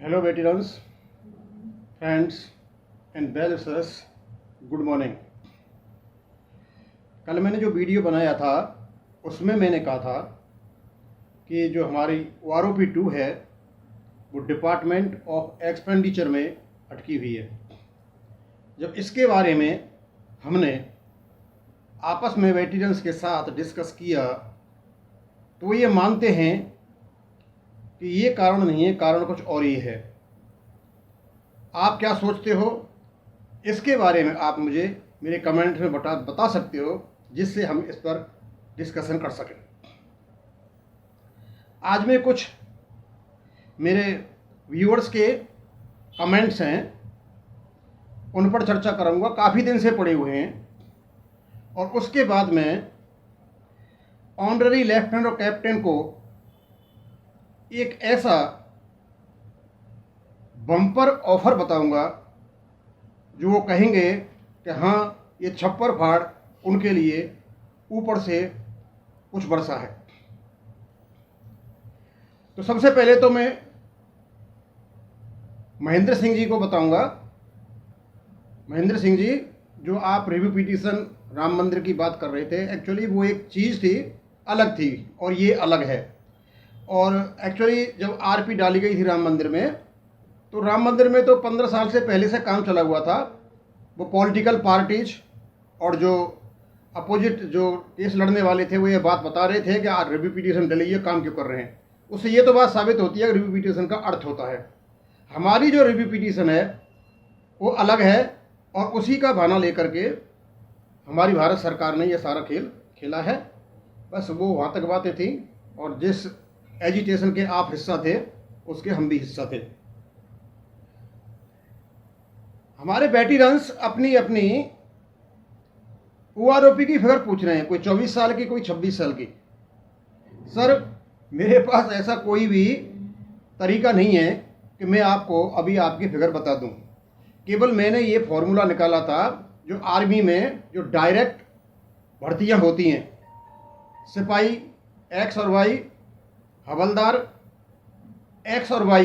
Hello veterans, friends and well wishers, good morning. कल मैंने जो वीडियो बनाया था उसमें मैंने कहा था कि जो हमारी OROP-2 है वो डिपार्टमेंट ऑफ एक्सपेंडिचर में अटकी हुई है। जब इसके बारे में हमने आपस में वेटरन्स के साथ डिस्कस किया तो ये मानते हैं कि ये कारण नहीं है, कारण कुछ और ही है। आप क्या सोचते हो इसके बारे में आप मुझे मेरे कमेंट में बता सकते हो, जिससे हम इस पर डिस्कशन कर सकें। आज मैं कुछ मेरे व्यूअर्स के कमेंट्स हैं उन पर चर्चा करूंगा, काफ़ी दिन से पड़े हुए हैं, और उसके बाद मैं ऑनररी लेफ्टिनेंट और कैप्टन को एक ऐसा बम्पर ऑफर बताऊंगा जो वो कहेंगे कि हाँ, ये छप्पर फाड़ उनके लिए ऊपर से कुछ बरसा है। तो सबसे पहले तो मैं महेंद्र सिंह जी को बताऊंगा। महेंद्र सिंह जी, जो आप रिव्यू पिटीशन राम मंदिर की बात कर रहे थे, एक्चुअली वो एक चीज़ थी, अलग थी, और ये अलग है। और एक्चुअली जब आरपी डाली गई थी राम मंदिर में, तो राम मंदिर में तो 15 साल से पहले से काम चला हुआ था। वो पॉलिटिकल पार्टीज और जो अपोजिट जो केस लड़ने वाले थे वो ये बात बता रहे थे कि रिव्यू पिटीशन डली है, काम क्यों कर रहे हैं। उससे ये तो बात साबित होती है कि रिव्यू पिटीशन का अर्थ होता है। हमारी जो रिव्यू पिटीशन है वो अलग है, और उसी का बहाना लेकर के हमारी भारत सरकार ने ये सारा खेल खेला है। बस वो वहाँ तक बातें थी, और जिस एजिटेशन के आप हिस्सा थे उसके हम भी हिस्सा थे। हमारे वेटरन्स अपनी अपनी OROP की फिगर पूछ रहे हैं, कोई 24 साल की, कोई 26 साल की। सर, मेरे पास ऐसा कोई भी तरीका नहीं है कि मैं आपको अभी आपकी फिगर बता दूं। केवल मैंने ये फॉर्मूला निकाला था, जो आर्मी में जो डायरेक्ट भर्तियां होती हैं, सिपाही X और Y, हवलदार X और Y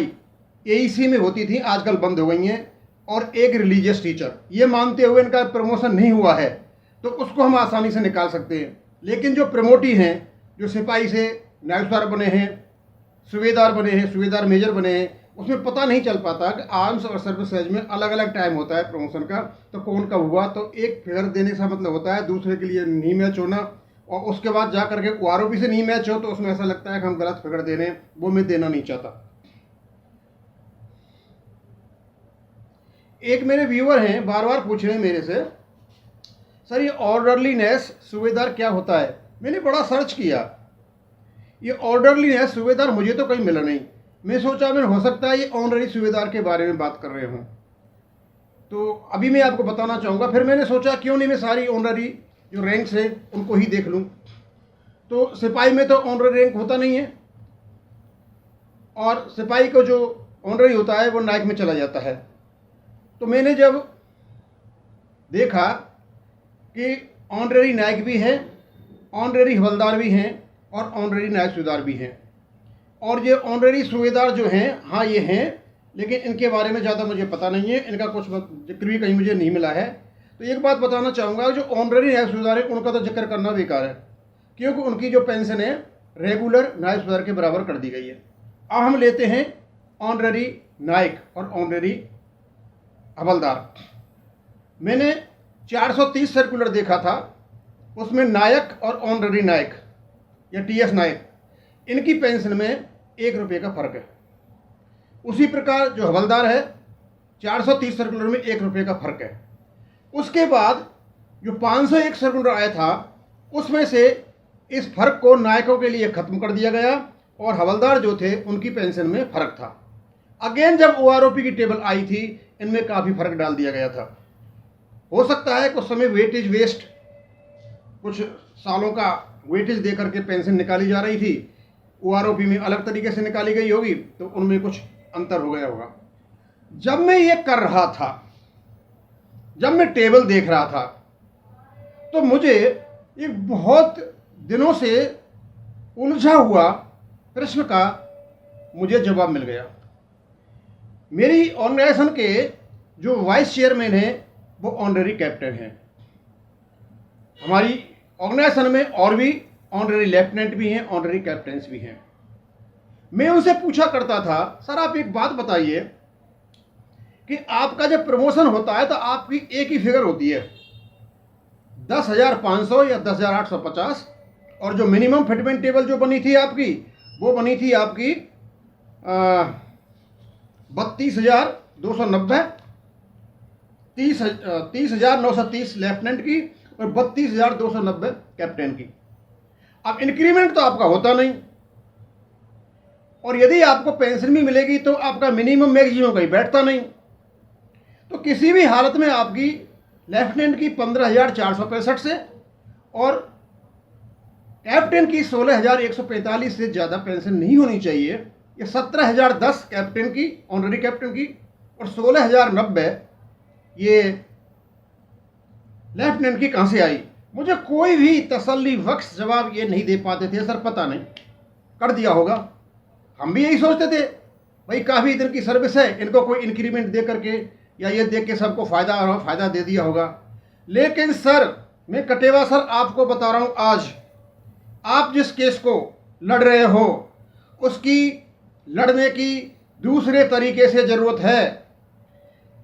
AEC में होती थी, आजकल बंद हो गई हैं, और एक रिलीजियस टीचर। ये मानते हुए इनका प्रमोशन नहीं हुआ है तो उसको हम आसानी से निकाल सकते हैं। लेकिन जो प्रमोटी हैं, जो सिपाही से नायबदार बने हैं, सूबेदार बने हैं, सूबेदार मेजर बने हैं, उसमें पता नहीं चल पाता कि आर्म्स और सर्विसेज में अलग अलग टाइम होता है प्रमोशन का, तो कौन कब हुआ। तो एक फिगर देने का मतलब होता है दूसरे के लिए नहीं मैच होना, और उसके बाद जा करके OROP से नहीं मैच हो तो उसमें ऐसा लगता है कि हम गलत फिगर दे रहे हैं। वो मैं देना नहीं चाहता। एक मेरे व्यूअर हैं, बार बार पूछ रहे हैं मेरे से, सर ये ऑर्डरलीनेस सूबेदार क्या होता है। मैंने बड़ा सर्च किया, ये ऑर्डरलीनेस सूबेदार मुझे तो कहीं मिला नहीं। मैं सोचा मैं हो सकता है ये ऑनररी सूबेदार के बारे में बात कर रहे हूँ, तो अभी मैं आपको बताना चाहूँगा। फिर मैंने सोचा क्यों नहीं मैं सारी ऑनररी जो रैंक्स हैं उनको ही देख लूँ। तो सिपाही में तो ऑनररी रैंक होता नहीं है, और सिपाही को जो ऑनररी होता है वो नायक में चला जाता है। तो मैंने जब देखा कि ऑनररी नायक भी हैं, ऑनररी हवलदार भी हैं, और ऑनररी नायक सूबेदार भी हैं, और ये ऑनररी सूबेदार जो हैं, हाँ ये हैं, लेकिन इनके बारे में ज़्यादा मुझे पता नहीं है, इनका कुछ जिक्र भी कहीं मुझे नहीं मिला है। तो एक बात बताना चाहूँगा, जो ऑनररी नायक सूबेदार है उनका तो जिक्र करना बेकार है, क्योंकि उनकी जो पेंशन है रेगुलर नायक सूबेदार के बराबर कर दी गई है। अब हम लेते हैं ऑनररी नायक और ऑनररी हवलदार। मैंने 430 सर्कुलर देखा था, उसमें नायक और ऑनररी नायक या TS नायक, इनकी पेंशन में 1 रुपये का फर्क है। उसी प्रकार जो हवलदार है 430 सर्कुलर में 1 रुपये का फर्क है। उसके बाद जो 501 सर्कुलर आया था उसमें से इस फर्क को नायकों के लिए ख़त्म कर दिया गया, और हवलदार जो थे उनकी पेंशन में फ़र्क था। अगेन जब OROP की टेबल आई थी, इनमें काफ़ी फर्क डाल दिया गया था। हो सकता है कुछ समय वेटेज वेस्ट, कुछ सालों का वेटेज दे करके पेंशन निकाली जा रही थी, OROP में अलग तरीके से निकाली गई होगी, तो उनमें कुछ अंतर हो गया होगा। जब मैं ये कर रहा था, जब मैं टेबल देख रहा था, तो मुझे एक बहुत दिनों से उलझा हुआ प्रश्न का मुझे जवाब मिल गया। मेरी ऑर्गेनाइजेशन के जो वाइस चेयरमैन हैं वो ऑनरेरी कैप्टन हैं। हमारी ऑर्गेनाइजेशन में और भी ऑनरेरी लेफ्टिनेंट भी हैं, ऑनरेरी कैप्टन्स भी हैं। मैं उनसे पूछा करता था, सर आप एक बात बताइए कि आपका जब प्रमोशन होता है तो आपकी एक ही फिगर होती है 10,500 या 10,850, और जो मिनिमम फिटमेंट टेबल जो बनी थी आपकी, वो बनी थी आपकी 32,290, 30,930 लेफ्टिनेंट की और 32,290 कैप्टन की। अब इंक्रीमेंट तो आपका होता नहीं, और यदि आपको पेंशन भी मिलेगी तो आपका मिनिमम मैक्सिमम कहीं बैठता नहीं। तो किसी भी हालत में आपकी लेफ्टिनेंट की 15,465 से और कैप्टन की 16,145 से ज़्यादा पेंशन नहीं होनी चाहिए। ये 17,010 कैप्टन की, ऑनरेरी कैप्टन की, और 16,090 ये लेफ्टिनेंट की कहाँ से आई? मुझे कोई भी तसल्ली बख्श जवाब ये नहीं दे पाते थे, सर पता नहीं, कर दिया होगा। हम भी यही सोचते थे, भाई काफ़ी दिन की सर्विस है, इनको कोई इंक्रीमेंट दे करके या ये देख के सबको फ़ायदा दे दिया होगा। लेकिन सर, मैं कटेवा सर आपको बता रहा हूँ, आज आप जिस केस को लड़ रहे हो उसकी लड़ने की दूसरे तरीके से ज़रूरत है।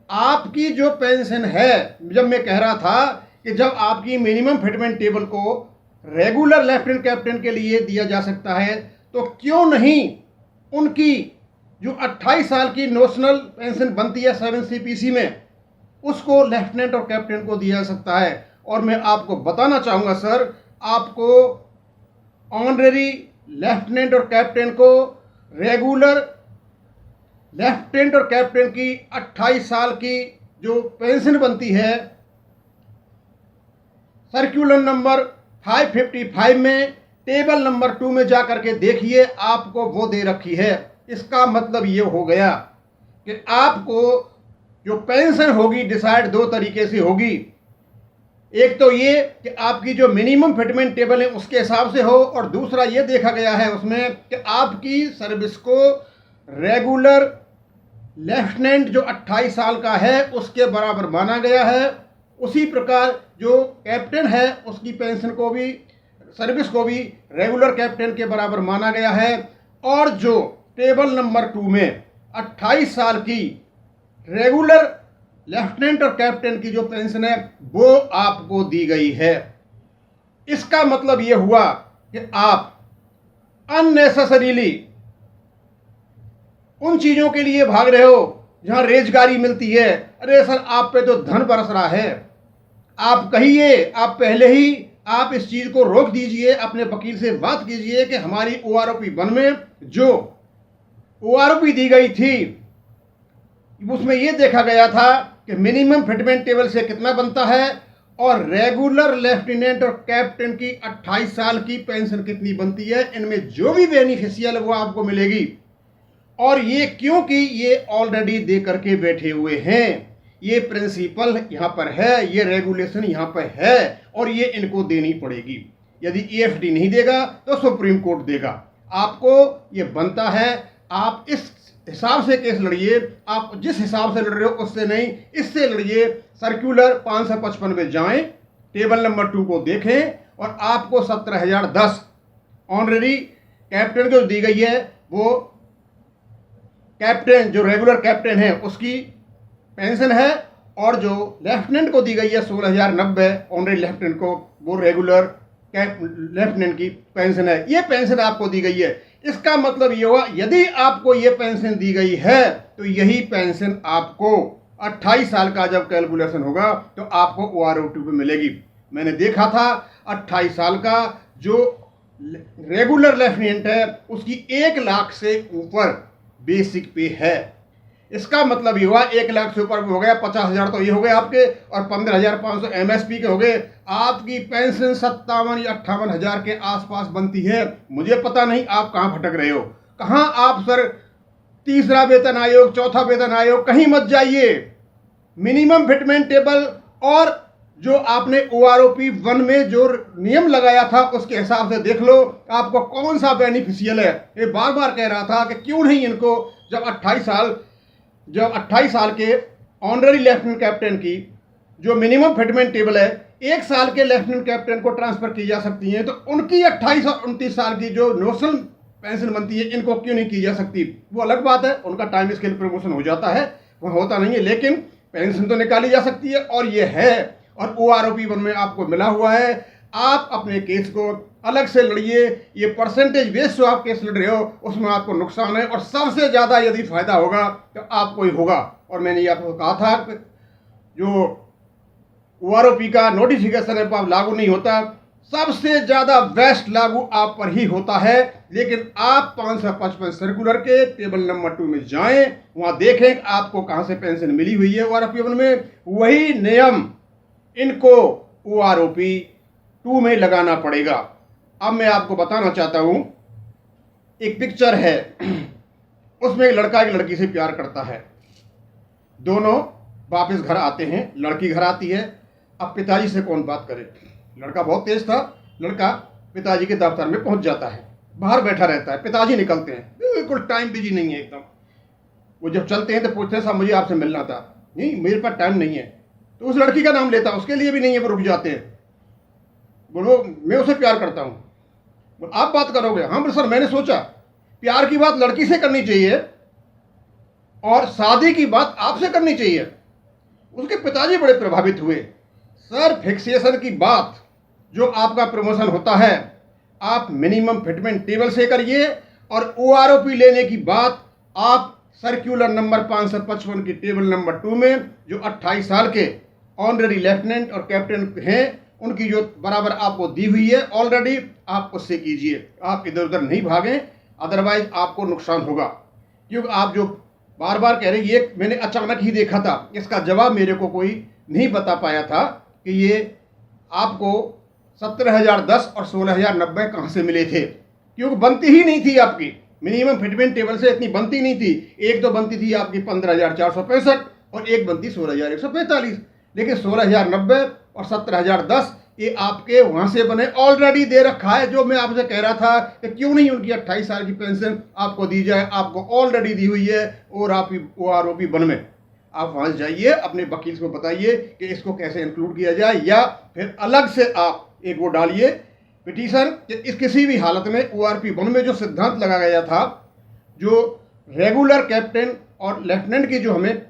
आपकी जो पेंशन है, जब मैं कह रहा था कि जब आपकी मिनिमम फिटमेंट टेबल को रेगुलर लेफ्टिनेंट कैप्टन के लिए दिया जा सकता है, तो क्यों नहीं उनकी जो 28 साल की नोशनल पेंशन बनती है 7 CPC में, उसको लेफ्टिनेंट और कैप्टन को दिया जा सकता है। और मैं आपको बताना चाहूँगा सर, आपको ऑनरेरी लेफ्टिनेंट और कैप्टन को रेगुलर लेफ्टिनेंट और कैप्टन की 28 साल की जो पेंशन बनती है, सर्कुलर नंबर 555 में टेबल नंबर 2 में जा करके देखिए, आपको वो दे रखी है। इसका मतलब ये हो गया कि आपको जो पेंशन होगी डिसाइड दो तरीके से होगी। एक तो ये कि आपकी जो मिनिमम फिटमेंट टेबल है उसके हिसाब से हो, और दूसरा ये देखा गया है उसमें कि आपकी सर्विस को रेगुलर लेफ्टिनेंट जो 28 साल का है उसके बराबर माना गया है। उसी प्रकार जो कैप्टन है उसकी पेंशन को भी, सर्विस को भी रेगुलर कैप्टन के बराबर माना गया है। और जो टेबल नंबर 2 में 28 साल की रेगुलर लेफ्टिनेंट और कैप्टन की जो पेंशन है वो आपको दी गई है। इसका मतलब ये हुआ कि आप अननेसेसरीली उन चीज़ों के लिए भाग रहे हो जहां रोजगारी मिलती है। अरे सर, आप पे तो धन बरस रहा है, आप कहिए, आप पहले ही आप इस चीज़ को रोक दीजिए, अपने वकील से बात कीजिए कि हमारी OROP 1 में जो OROP दी गई थी उसमें यह देखा गया था कि मिनिमम फिटमेंट टेबल से कितना बनता है और रेगुलर लेफ्टिनेंट और कैप्टन की 28 साल की पेंशन कितनी बनती है, इनमें जो भी बेनिफिशियल है वो आपको मिलेगी। और ये क्योंकि ये ऑलरेडी दे करके बैठे हुए हैं, ये प्रिंसिपल यहाँ पर है, ये रेगुलेशन यहाँ पर है, और ये इनको देनी पड़ेगी। यदि EFD नहीं देगा तो सुप्रीम कोर्ट देगा। आपको ये बनता है, आप इस हिसाब से केस लड़िए, आप जिस हिसाब से लड़ रहे हो उससे नहीं, इससे लड़िए। सर्कुलर 555 में जाएं, टेबल नंबर 2 को देखें, और आपको 17,010 ऑनरेरी कैप्टन को दी गई है, वो कैप्टन जो रेगुलर कैप्टन है उसकी पेंशन है, और जो लेफ्टिनेंट को दी गई है 16,090 ऑनरेरी लेफ्टिनेंट को, वो रेगुलर लेफ्टिनेंट की पेंशन है। ये पेंशन आपको दी गई है। इसका मतलब ये हुआ, यदि आपको ये पेंशन दी गई है तो यही पेंशन आपको 28 साल का जब कैलकुलेशन होगा तो आपको OROP पे मिलेगी। मैंने देखा था 28 साल का जो रेगुलर लेफ्टिनेंट है उसकी 1 लाख से ऊपर बेसिक पे है। इसका मतलब ये हुआ 1 लाख से ऊपर हो गया, 50,000 तो ये हो गए आपके, और 15,500 MSP के हो गए। आपकी पेंशन 57 या 58,000 के आसपास बनती है। मुझे पता नहीं आप कहाँ भटक रहे हो, कहाँ आप सर तीसरा वेतन आयोग, चौथा वेतन आयोग, कहीं मत जाइए। मिनिमम फिटमेंट टेबल और जो आपने OROP 1 में जो नियम लगाया था उसके हिसाब से देख लो आपको कौन सा बेनिफिशियल है। ये बार बार कह रहा था कि क्यों नहीं इनको जब 28 साल जब 28 साल के ऑनररी लेफ्टिनेंट कैप्टन की जो मिनिमम फिटमेंट टेबल है 1 साल के लेफ्टिनेंट कैप्टन को ट्रांसफर की जा सकती है, तो उनकी 28 और 29 साल की जो नोशनल पेंशन बनती है इनको क्यों नहीं की जा सकती? वो अलग बात है, उनका टाइम स्केल प्रमोशन हो जाता है, वह होता नहीं है, लेकिन पेंशन तो निकाली जा सकती है। और ये है, और OROP 1 में आपको मिला हुआ है। आप अपने केस को अलग से लड़िए, ये परसेंटेज बेस जो आप केस लड़ रहे हो उसमें आपको नुकसान है, और सबसे ज़्यादा यदि फायदा होगा तो आपको ही होगा। और मैंने ये आपको कहा था कि जो OROP का नोटिफिकेशन है आप लागू नहीं होता, सबसे ज़्यादा बेस्ट लागू आप पर ही होता है। लेकिन आप 555 सर्कुलर के टेबल नंबर 2 में जाएं, वहाँ देखें आपको कहाँ से पेंशन मिली हुई है OROP 1 में, वही नियम इनको OROP 2 में लगाना पड़ेगा। अब मैं आपको बताना चाहता हूँ, एक पिक्चर है, उसमें एक लड़का एक लड़की से प्यार करता है, दोनों वापस घर आते हैं, लड़की घर आती है। अब पिताजी से कौन बात करे? लड़का बहुत तेज था, लड़का पिताजी के दफ्तर में पहुंच जाता है, बाहर बैठा रहता है, पिताजी निकलते हैं, बिल्कुल टाइम बिजी नहीं है एकदम। वो जब चलते हैं तो पूछते हैं साहब मुझे आपसे मिलना था। नहीं, मेरे पास टाइम नहीं है। तो उस लड़की का नाम लेता, उसके लिए भी नहीं है, वो रुक जाते हैं। बोलो मैं उसे प्यार करता हूँ। बोलो आप बात करोगे? हाँ सर, मैंने सोचा प्यार की बात लड़की से करनी चाहिए और शादी की बात आपसे करनी चाहिए। उसके पिताजी बड़े प्रभावित हुए। सर, फिक्सेशन की बात जो आपका प्रमोशन होता है आप मिनिमम फिटमेंट टेबल से करिए, और OROP लेने की बात आप सर्कुलर नंबर 555 की टेबल नंबर 2 में जो 28 साल के ऑनररी लेफ्टिनेंट और कैप्टन हैं उनकी जो बराबर आपको दी हुई है ऑलरेडी, आप उससे कीजिए। आप इधर उधर नहीं भागें, अदरवाइज आपको नुकसान होगा। क्योंकि आप जो बार बार कह रहे हैं, ये मैंने अचानक ही देखा था, इसका जवाब मेरे को कोई नहीं बता पाया था कि ये आपको 17,010 और 16,090 कहाँ से मिले थे, क्योंकि बनती ही नहीं थी आपकी मिनिमम फिटमेंट टेबल से, इतनी बनती नहीं थी। एक तो बनती थी आपकी 15,465 और एक बनती 16,145, लेकिन 16,090 और 17,010 ये आपके वहां से बने, ऑलरेडी दे रखा है। जो मैं आपसे कह रहा था कि क्यों नहीं उनकी 28 साल की पेंशन आपको दी जाए, आपको ऑलरेडी दी हुई है। और आप OROP 1 में आप वहां जाइए, अपने वकील को बताइए कि इसको कैसे इंक्लूड किया जाए, या फिर अलग से आप एक वो डालिए पिटीशन कि इस किसी भी हालत में OROP 1 में जो सिद्धांत लगाया गया था, जो रेगुलर कैप्टन और लेफ्टिनेंट की जो हमें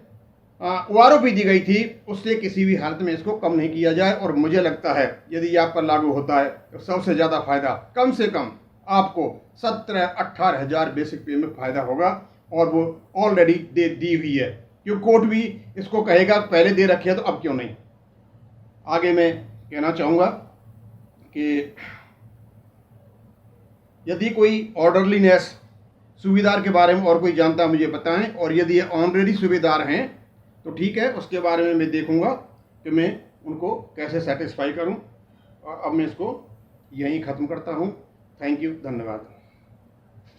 OROP दी गई थी, उससे किसी भी हालत में इसको कम नहीं किया जाए। और मुझे लगता है यदि ये आप पर लागू होता है तो सबसे ज़्यादा फायदा कम से कम आपको 17-18 हज़ार बेसिक पे में फ़ायदा होगा, और वो ऑलरेडी दी हुई है। क्यों कोर्ट भी इसको कहेगा पहले दे रखी है तो अब क्यों नहीं। आगे मैं कहना चाहूँगा कि यदि कोई ऑर्डरलीनेस सूबेदार के बारे में और कोई जानता मुझे बताएं, और यदि ये ऑनररी सूबेदार हैं तो ठीक है, उसके बारे में मैं देखूंगा कि मैं उनको कैसे सेटिस्फाई करूं। और अब मैं इसको यहीं ख़त्म करता हूं। थैंक यू, धन्यवाद।